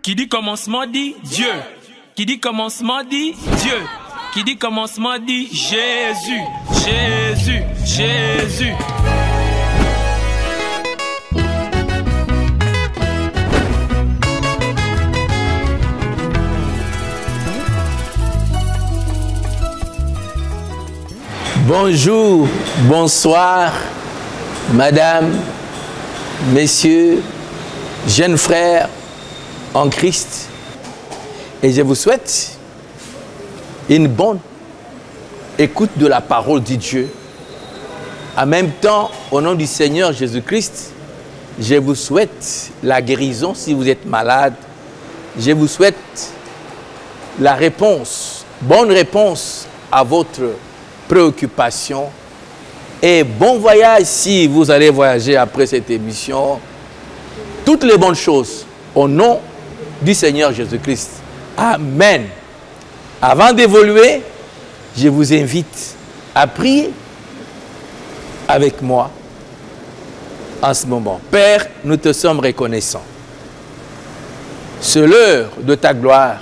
Qui dit commencement dit Dieu. Qui dit commencement dit Dieu. Qui dit commencement dit Jésus. Jésus. Jésus. Bonjour, bonsoir, madame, messieurs, jeunes frères en Christ. Et je vous souhaite une bonne écoute de la parole de Dieu. En même temps, au nom du Seigneur Jésus-Christ, je vous souhaite la guérison si vous êtes malade. Je vous souhaite la réponse, bonne réponse à votre préoccupation. Et bon voyage si vous allez voyager après cette émission. Toutes les bonnes choses au nom du Seigneur Jésus-Christ. Amen. Avant d'évoluer, je vous invite à prier avec moi en ce moment. Père, nous te sommes reconnaissants. C'est l'heure de ta gloire.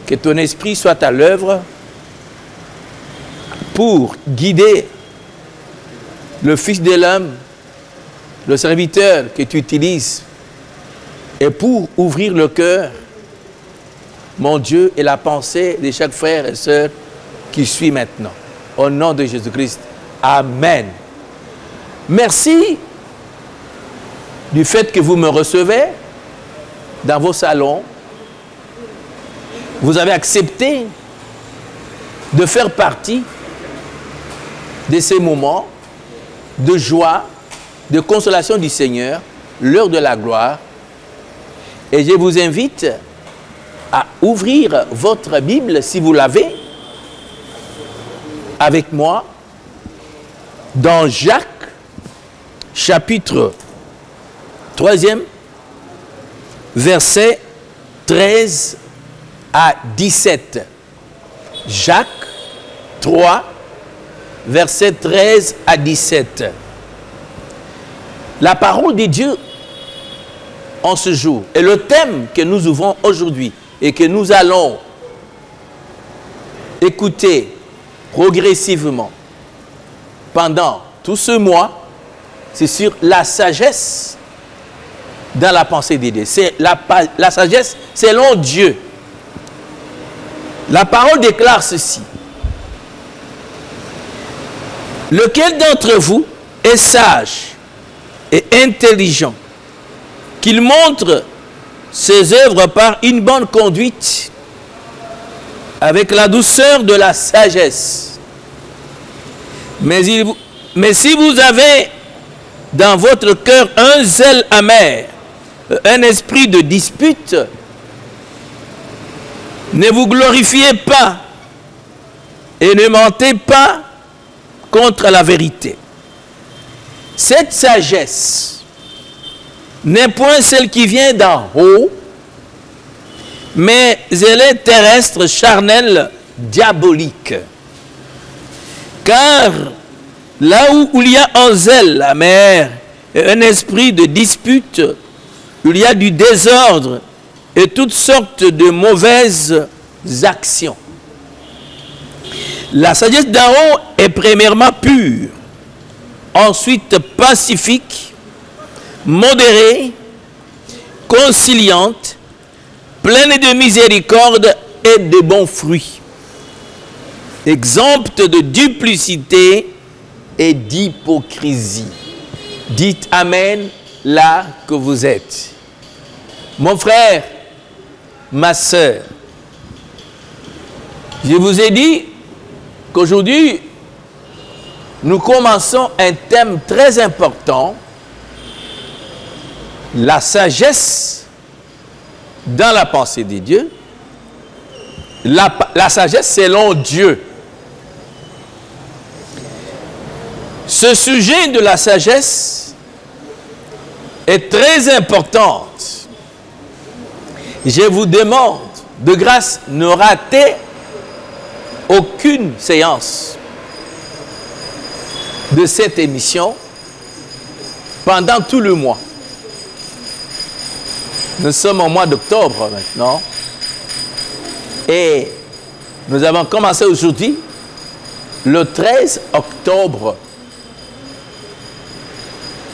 Que ton esprit soit à l'œuvre pour guider le Fils de l'homme, le serviteur que tu utilises, et pour ouvrir le cœur, mon Dieu, et la pensée de chaque frère et sœur qui suit maintenant. Au nom de Jésus-Christ. Amen. Merci du fait que vous me recevez dans vos salons. Vous avez accepté de faire partie de ces moments de joie, de consolation du Seigneur, l'heure de la gloire. Et je vous invite à ouvrir votre Bible, si vous l'avez, avec moi, dans Jacques, chapitre 3e, versets 13 à 17. Jacques 3, versets 13 à 17. La parole de Dieu en ce jour et le thème que nous ouvrons aujourd'hui et que nous allons écouter progressivement pendant tout ce mois, c'est sur la sagesse dans la pensée de Dieu. C'est la sagesse selon Dieu. La parole déclare ceci. Lequel d'entre vous est sage et intelligent, qu'il montre ses œuvres par une bonne conduite, avec la douceur de la sagesse. Mais si vous avez dans votre cœur un zèle amer, un esprit de dispute, ne vous glorifiez pas et ne mentez pas contre la vérité. Cette sagesse n'est point celle qui vient d'en haut, mais elle est terrestre, charnelle, diabolique. Car là où il y a un zèle amer et un esprit de dispute, il y a du désordre et toutes sortes de mauvaises actions. La sagesse d'en haut est premièrement pure, ensuite pacifique, modérée, conciliante, pleine de miséricorde et de bons fruits, exempte de duplicité et d'hypocrisie. Dites Amen là que vous êtes. Mon frère, ma sœur, je vous ai dit qu'aujourd'hui, nous commençons un thème très important, la sagesse dans la pensée de Dieu, la sagesse selon Dieu. Ce sujet de la sagesse est très important. Je vous demande de grâce, ne ratez aucune séance de cette émission pendant tout le mois. Nous sommes au mois d'octobre maintenant. Et nous avons commencé aujourd'hui, le 13 octobre.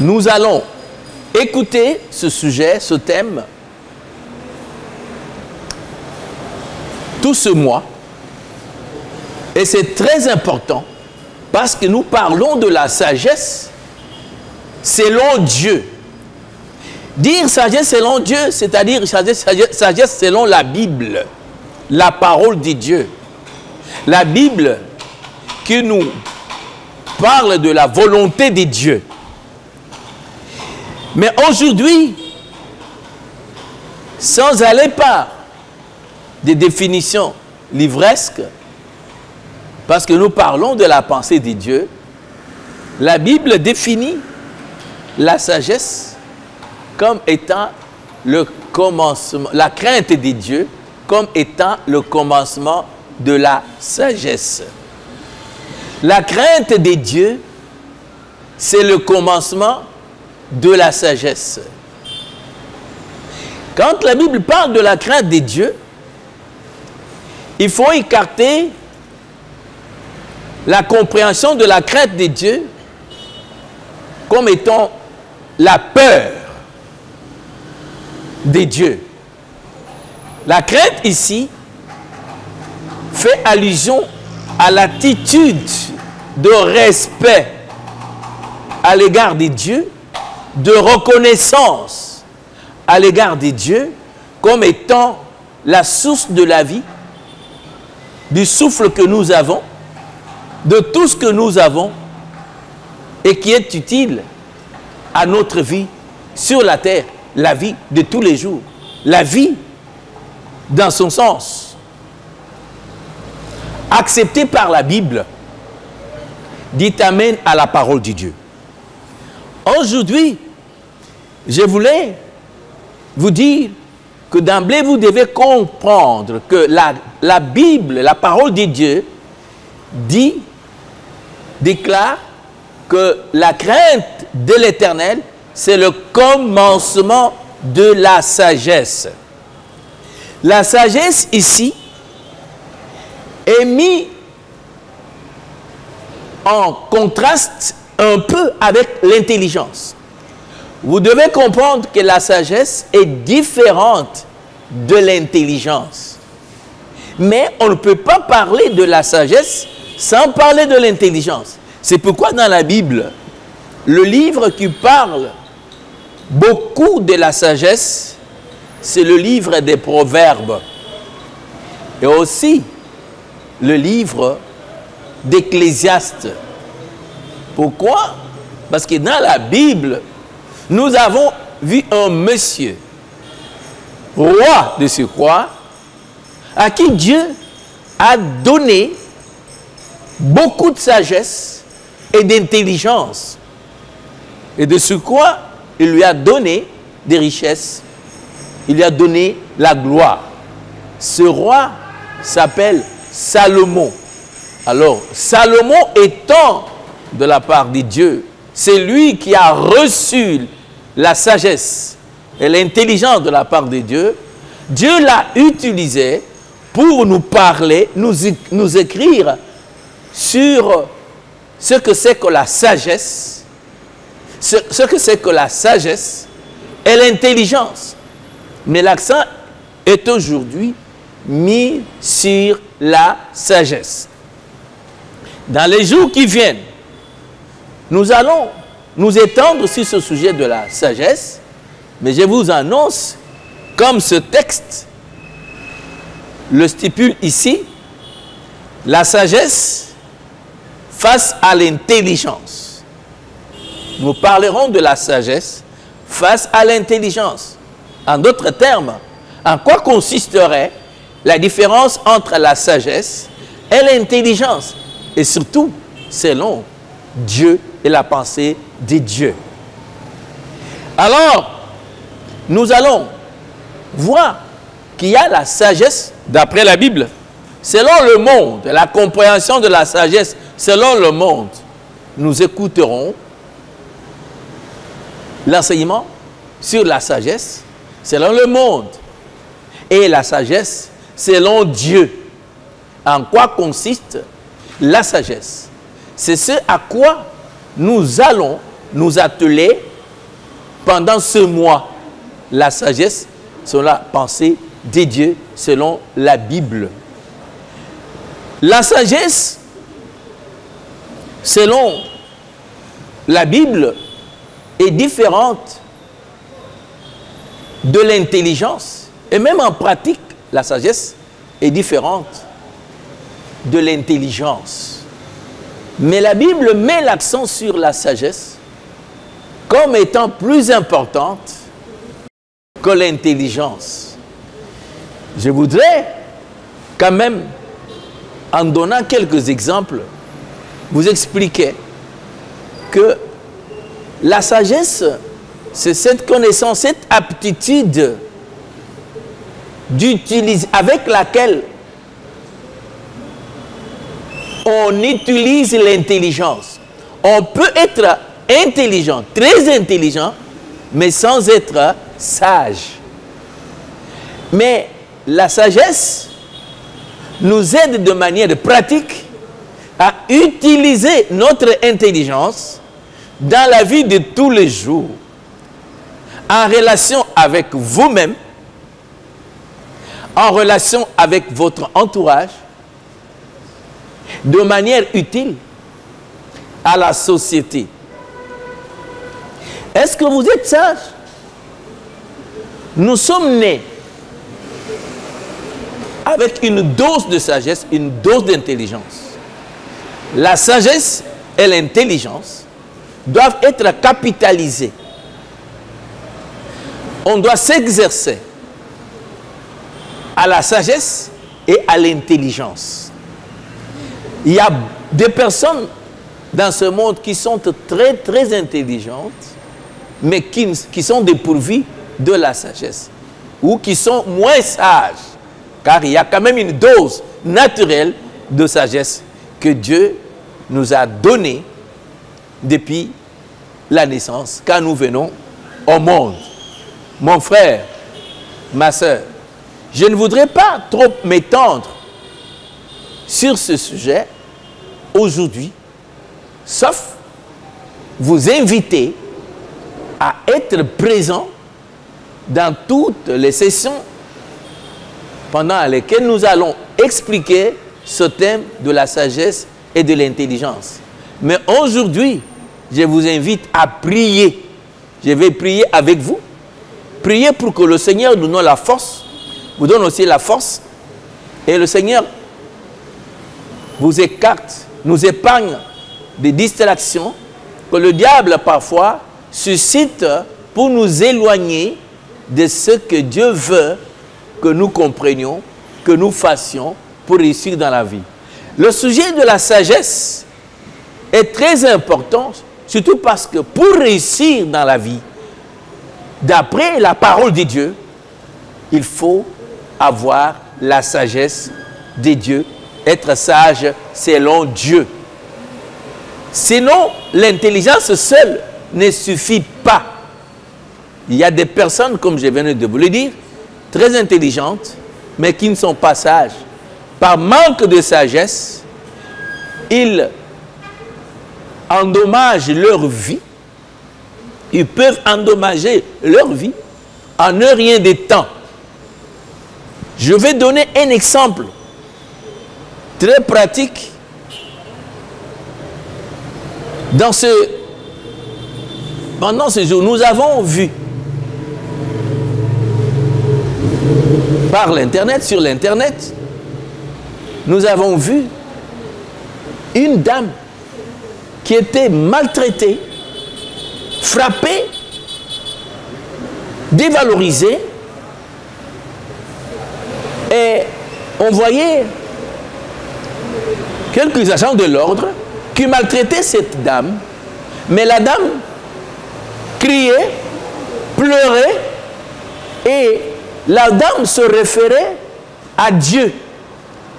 Nous allons écouter ce sujet, ce thème, tout ce mois. Et c'est très important parce que nous parlons de la sagesse selon Dieu. Dire sagesse selon Dieu, c'est-à-dire sagesse selon la Bible, la parole de Dieu. La Bible qui nous parle de la volonté de Dieu. Mais aujourd'hui, sans aller par des définitions livresques, parce que nous parlons de la pensée de Dieu, la Bible définit la sagesse comme étant le commencement, la crainte de Dieu comme étant le commencement de la sagesse. La crainte de Dieu, c'est le commencement de la sagesse. Quand la Bible parle de la crainte de Dieu, il faut écarter la compréhension de la crainte de Dieu comme étant la peur de Dieu. La crainte ici fait allusion à l'attitude de respect à l'égard de Dieu, de reconnaissance à l'égard de Dieu comme étant la source de la vie, du souffle que nous avons, de tout ce que nous avons et qui est utile à notre vie sur la terre, la vie de tous les jours, la vie dans son sens, acceptée par la Bible, dit amen à la parole de Dieu. Aujourd'hui, je voulais vous dire que d'emblée, vous devez comprendre que la Bible, la parole de Dieu, déclare que la crainte de l'Éternel, c'est le commencement de la sagesse. La sagesse ici est mise en contraste un peu avec l'intelligence. Vous devez comprendre que la sagesse est différente de l'intelligence. Mais on ne peut pas parler de la sagesse sans parler de l'intelligence. C'est pourquoi dans la Bible, le livre qui parle beaucoup de la sagesse, c'est le livre des Proverbes. Et aussi le livre d'Ecclésiaste. Pourquoi? Parce que dans la Bible, nous avons vu un monsieur, roi de surcroît, à qui Dieu a donné beaucoup de sagesse et d'intelligence. Et de surcroît, il lui a donné des richesses. Il lui a donné la gloire. Ce roi s'appelle Salomon. Alors, Salomon étant de la part de Dieu, c'est lui qui a reçu la sagesse et l'intelligence de la part de Dieu. Dieu l'a utilisé pour nous parler, nous écrire sur ce que c'est que la sagesse, ce que c'est que la sagesse et l'intelligence. Mais l'accent est aujourd'hui mis sur la sagesse. Dans les jours qui viennent, nous allons nous étendre sur ce sujet de la sagesse, mais je vous annonce, comme ce texte le stipule ici, la sagesse face à l'intelligence. Nous parlerons de la sagesse face à l'intelligence. En d'autres termes, en quoi consisterait la différence entre la sagesse et l'intelligence? Et surtout, selon Dieu et la pensée de Dieu. Alors, nous allons voir qu'il y a la sagesse d'après la Bible. Selon le monde, la compréhension de la sagesse, selon le monde, nous écouterons l'enseignement sur la sagesse selon le monde. Et la sagesse, selon Dieu. En quoi consiste la sagesse? C'est ce à quoi nous allons nous atteler pendant ce mois. La sagesse, selon la pensée de Dieu, selon la Bible. La sagesse, selon la Bible, est différente de l'intelligence. Et même en pratique, la sagesse est différente de l'intelligence. Mais la Bible met l'accent sur la sagesse comme étant plus importante que l'intelligence. Je voudrais quand même, en donnant quelques exemples, vous expliquer que la sagesse, c'est cette connaissance, cette aptitude avec laquelle on utilise l'intelligence. On peut être intelligent, très intelligent, mais sans être sage. Mais la sagesse nous aide de manière pratique à utiliser notre intelligence dans la vie de tous les jours, en relation avec vous-même, en relation avec votre entourage, de manière utile à la société. Est-ce que vous êtes sage? Nous sommes nés avec une dose de sagesse, une dose d'intelligence. La sagesse et l'intelligence doivent être capitalisées. On doit s'exercer à la sagesse et à l'intelligence. Il y a des personnes dans ce monde qui sont très, très intelligentes, mais qui sont dépourvues de la sagesse, ou qui sont moins sages, car il y a quand même une dose naturelle de sagesse que Dieu nous a donnée depuis la naissance, quand nous venons au monde. Mon frère, ma soeur, je ne voudrais pas trop m'étendre sur ce sujet aujourd'hui, sauf vous inviter à être présent dans toutes les sessions pendant lesquelles nous allons expliquer ce thème de la sagesse et de l'intelligence. Mais aujourd'hui, je vous invite à prier. Je vais prier avec vous. Priez pour que le Seigneur nous donne la force, vous donne aussi la force, et le Seigneur vous écarte, nous épargne des distractions que le diable parfois suscite pour nous éloigner de ce que Dieu veut que nous comprenions, que nous fassions pour réussir dans la vie. Le sujet de la sagesse est très important, surtout parce que pour réussir dans la vie, d'après la parole de Dieu, il faut avoir la sagesse de Dieu, être sage selon Dieu. Sinon, l'intelligence seule ne suffit pas. Il y a des personnes, comme je viens de vous le dire, très intelligentes, mais qui ne sont pas sages. Par manque de sagesse, ils endommagent leur vie. Ils peuvent endommager leur vie en ne rien de temps. Je vais donner un exemple très pratique. Pendant ce jour, nous avons vu par l'internet, sur l'internet, nous avons vu une dame qui était maltraitée, frappée, dévalorisée, et on voyait quelques agents de l'ordre qui maltraitaient cette dame, mais la dame criait, pleurait, et la dame se référait à Dieu,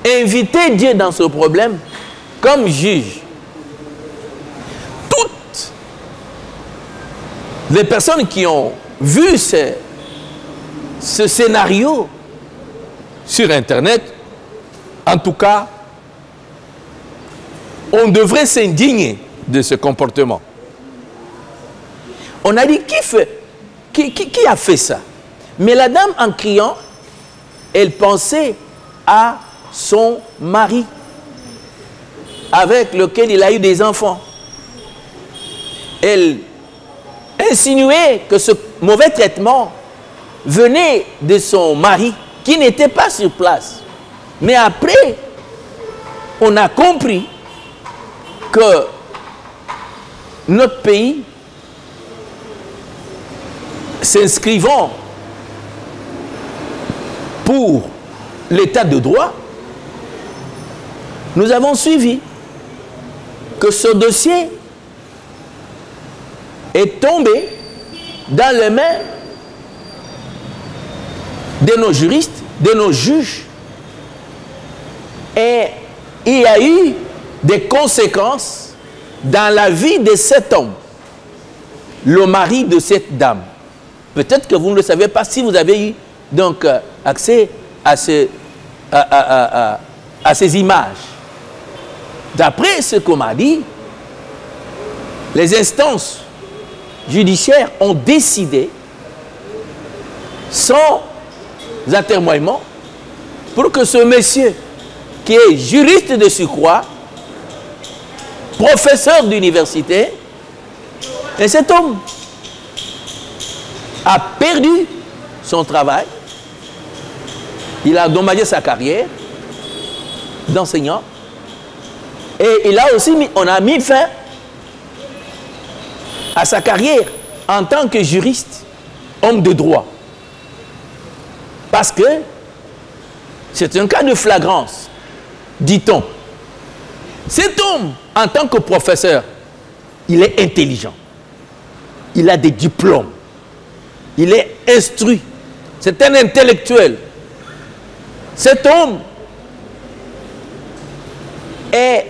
invitait Dieu dans ce problème comme juge. Toutes les personnes qui ont vu ce scénario sur Internet, en tout cas, on devrait s'indigner de ce comportement. On a dit, qui a fait ça? Mais la dame, en criant, elle pensait à son mari, avec lequel il a eu des enfants. Elle insinuait que ce mauvais traitement venait de son mari, qui n'était pas sur place. Mais après, on a compris que notre pays, s'inscrivant pour l'état de droit, nous avons suivi que ce dossier est tombé dans les mains de nos juristes, de nos juges, et il y a eu des conséquences dans la vie de cet homme, le mari de cette dame. Peut-être que vous ne le savez pas si vous avez eu donc accès à ces images. D'après ce qu'on m'a dit, les instances judiciaires ont décidé, sans atermoiement, pour que ce monsieur, qui est juriste de surcroît, professeur d'université, et cet homme a perdu son travail, il a endommagé sa carrière d'enseignant, et il a aussi on a mis fin à sa carrière en tant que juriste, homme de droit. Parce que c'est un cas de flagrance, dit-on. Cet homme, en tant que professeur, il est intelligent. Il a des diplômes. Il est instruit. C'est un intellectuel. Cet homme est,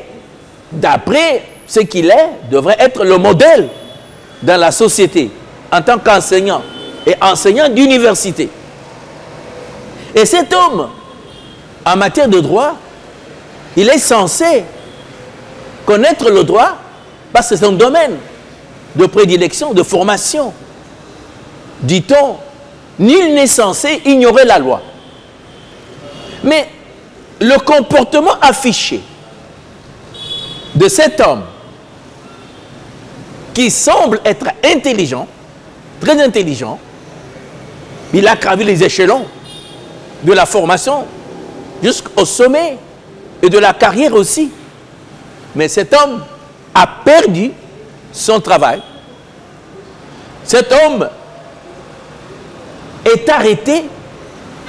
d'après ce qu'il est, devrait être le modèle dans la société en tant qu'enseignant et enseignant d'université. Et cet homme, en matière de droit, il est censé connaître le droit parce que c'est son domaine de prédilection, de formation. Dit-on, nul n'est censé ignorer la loi. Mais le comportement affiché de cet homme qui semble être intelligent, très intelligent, il a gravi les échelons de la formation jusqu'au sommet et de la carrière aussi. Mais cet homme a perdu son travail. Cet homme est arrêté,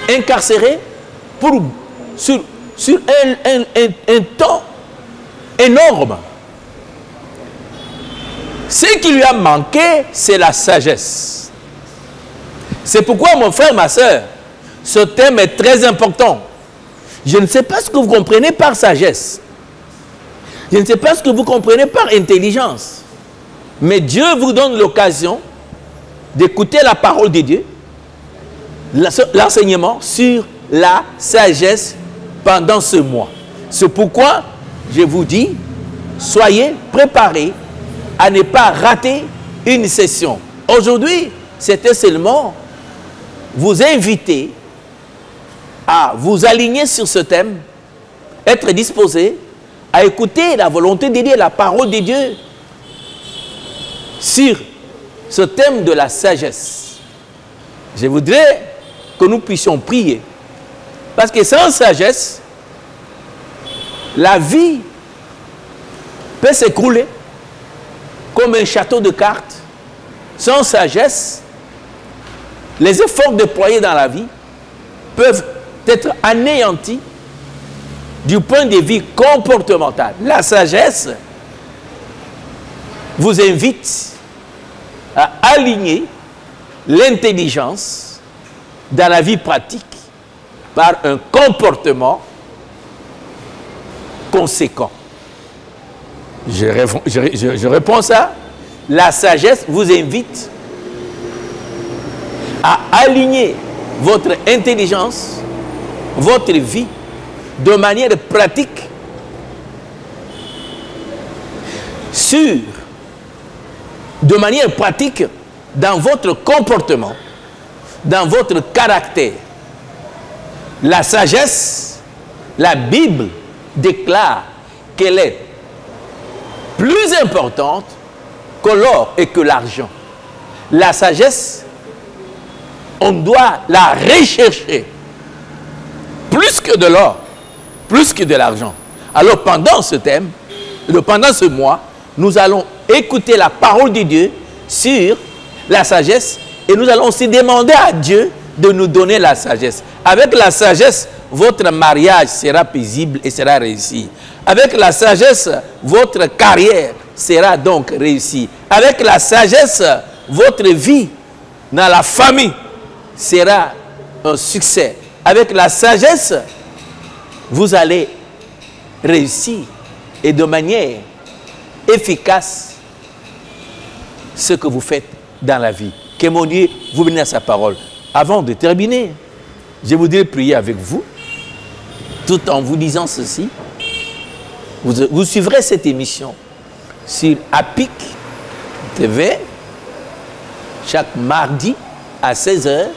incarcéré sur un temps énorme. Ce qui lui a manqué, c'est la sagesse. C'est pourquoi, mon frère, ma soeur, ce thème est très important. Je ne sais pas ce que vous comprenez par sagesse. Je ne sais pas ce que vous comprenez par intelligence. Mais Dieu vous donne l'occasion d'écouter la parole de Dieu, l'enseignement sur la sagesse pendant ce mois. C'est pourquoi je vous dis, soyez préparés à ne pas rater une session. Aujourd'hui, c'était seulement vous inviter à vous aligner sur ce thème, être disposé à écouter la volonté de Dieu, la parole de Dieu sur ce thème de la sagesse. Je voudrais que nous puissions prier. Parce que sans sagesse, la vie peut s'écrouler comme un château de cartes. Sans sagesse, les efforts déployés dans la vie peuvent être anéantis du point de vue comportemental. La sagesse vous invite à aligner l'intelligence dans la vie pratique par un comportement conséquent. Je réponds ça. La sagesse vous invite à aligner votre intelligence, votre vie, de manière pratique, de manière pratique, dans votre comportement, dans votre caractère. La sagesse, la Bible déclare qu'elle est plus importante que l'or et que l'argent. La sagesse, on doit la rechercher plus que de l'or, plus que de l'argent. Alors pendant ce thème, pendant ce mois, nous allons écouter la parole de Dieu sur la sagesse et nous allons aussi demander à Dieu de nous donner la sagesse. Avec la sagesse, votre mariage sera paisible et sera réussi. Avec la sagesse, votre carrière sera donc réussie. Avec la sagesse, votre vie dans la famille sera un succès. Avec la sagesse, vous allez réussir et de manière efficace ce que vous faites dans la vie. Que mon Dieu vous bénisse à sa parole. Avant de terminer, je voudrais prier avec vous, tout en vous disant ceci. Vous suivrez cette émission sur APIC TV chaque mardi à 16h,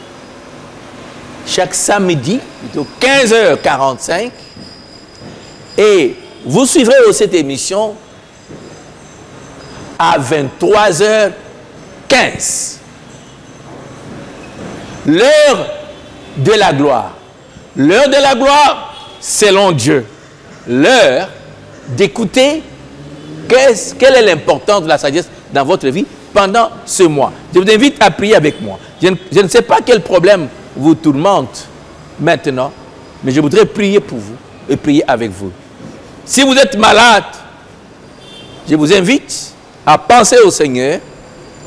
chaque samedi, plutôt 15h45. Et vous suivrez aussi cette émission à 23h15. L'heure de la gloire. L'heure de la gloire, selon Dieu. L'heure d'écouter quelle est l'importance de la sagesse dans votre vie pendant ce mois. Je vous invite à prier avec moi. Je ne sais pas quel problème vous tourmente maintenant, mais je voudrais prier pour vous et prier avec vous. Si vous êtes malade, je vous invite à penser au Seigneur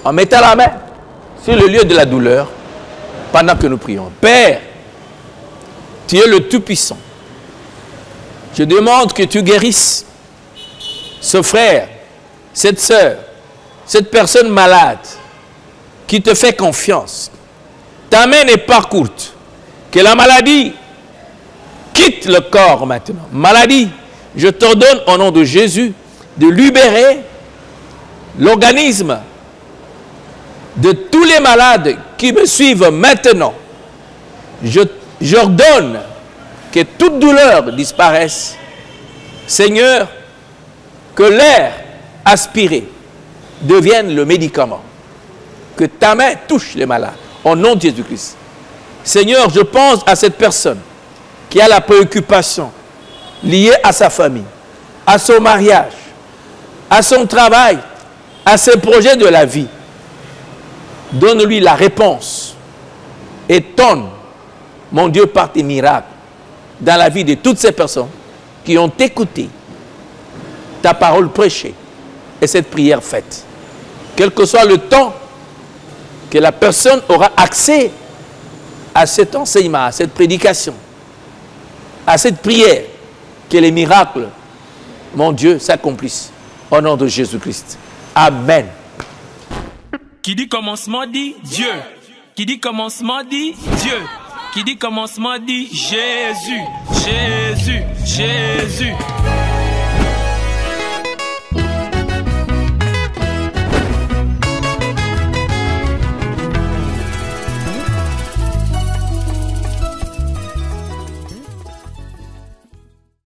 en mettant la main sur le lieu de la douleur pendant que nous prions. Père, tu es le Tout-Puissant. Je demande que tu guérisses ce frère, cette sœur, cette personne malade qui te fait confiance. Ta main n'est pas courte. Que la maladie quitte le corps maintenant. Maladie, je t'ordonne au nom de Jésus de libérer l'organisme de tous les malades qui me suivent maintenant. J'ordonne que toute douleur disparaisse. Seigneur, que l'air aspiré devienne le médicament. Que ta main touche les malades. Au nom de Jésus-Christ. Seigneur, je pense à cette personne qui a la préoccupation liée à sa famille, à son mariage, à son travail, à ses projets de la vie. Donne-lui la réponse. Étonne, mon Dieu, par tes miracles dans la vie de toutes ces personnes qui ont écouté ta parole prêchée et cette prière faite. Quel que soit le temps que la personne aura accès à cet enseignement, à cette prédication, à cette prière, que les miracles, mon Dieu, s'accomplissent au nom de Jésus-Christ. Amen. Qui dit commencement dit Dieu. Qui dit commencement dit Dieu. Qui dit commencement dit Jésus. Jésus. Jésus.